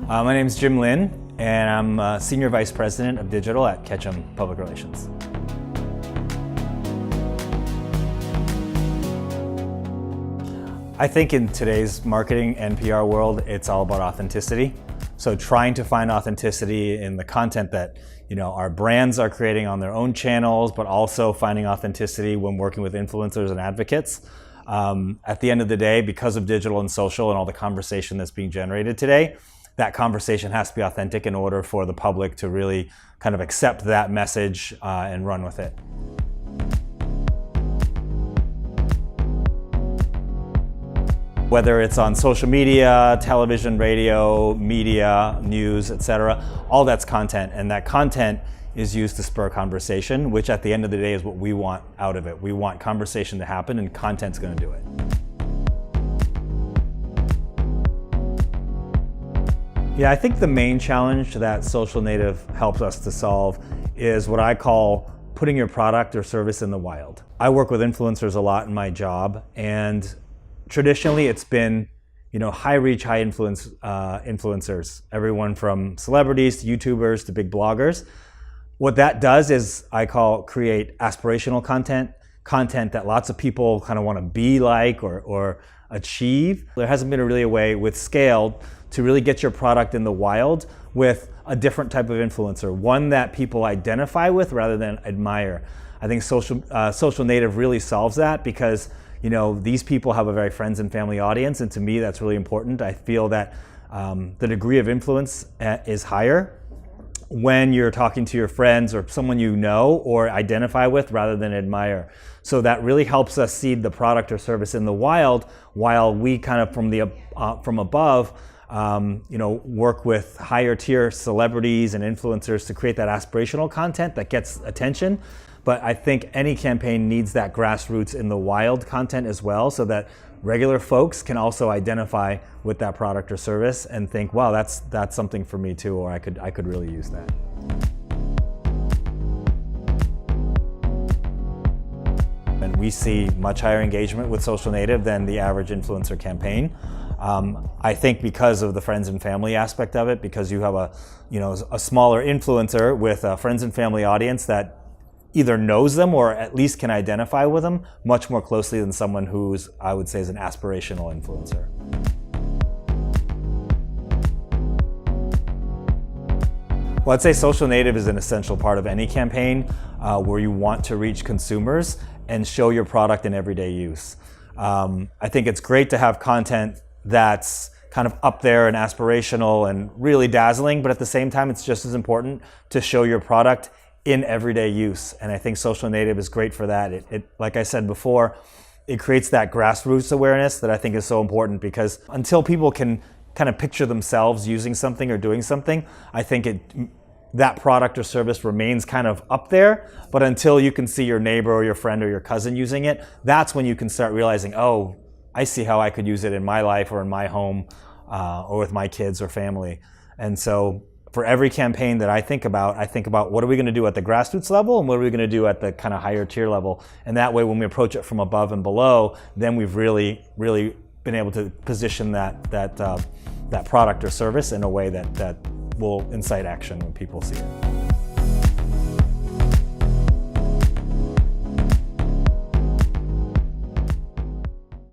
My name is Jim Lin, and I'm Senior Vice President of Digital at Ketchum Public Relations. I think in today's marketing and PR world, it's all about authenticity. So trying to find authenticity in the content that our brands are creating on their own channels, but also finding authenticity when working with influencers and advocates. At the end of the day, because of digital and social and all the conversation that's being generated today, that conversation has to be authentic in order for the public to really kind of accept that message and run with it. Whether it's on social media, television, radio, media, news, etc., all that's content, and that content is used to spur conversation, which at the end of the day is what we want out of it. We want conversation to happen, and content's going to do it. Yeah, I think the main challenge that Social Native helps us to solve is what I call putting your product or service in the wild. I work with influencers a lot in my job, and traditionally it's been high reach, high influence influencers, everyone from celebrities to YouTubers to big bloggers. What that does is I call create aspirational content that lots of people kind of want to be like or achieve. There hasn't been really a way with scale to really get your product in the wild with a different type of influencer, one that people identify with rather than admire. I think Social Native really solves that because these people have a very friends and family audience, and to me that's really important. I feel that the degree of influence is higher when you're talking to your friends or someone you know or identify with rather than admire. So that really helps us seed the product or service in the wild, while we kind of from above work with higher tier celebrities and influencers to create that aspirational content that gets attention. But I think any campaign needs that grassroots in the wild content as well, so that regular folks can also identify with that product or service and think, wow, that's something for me too, or I could really use that. And we see much higher engagement with Social Native than the average influencer campaign. I think because of the friends and family aspect of it, because you have a smaller influencer with a friends and family audience that either knows them or at least can identify with them much more closely than someone who's, I would say, is an aspirational influencer. Well, I'd say Social Native is an essential part of any campaign where you want to reach consumers and show your product in everyday use. I think it's great to have content that's kind of up there and aspirational and really dazzling, but at the same time, it's just as important to show your product in everyday use. And I think Social Native is great for that. It like I said before, it creates that grassroots awareness that I think is so important, because until people can kind of picture themselves using something or doing something, I think that product or service remains kind of up there. But until you can see your neighbor or your friend or your cousin using it, that's when you can start realizing, oh, I see how I could use it in my life or in my home or with my kids or family. And so for every campaign that I think about what are we going to do at the grassroots level and what are we going to do at the kind of higher tier level. And that way, when we approach it from above and below, then we've really been able to position that product or service in a way that will incite action when people see it.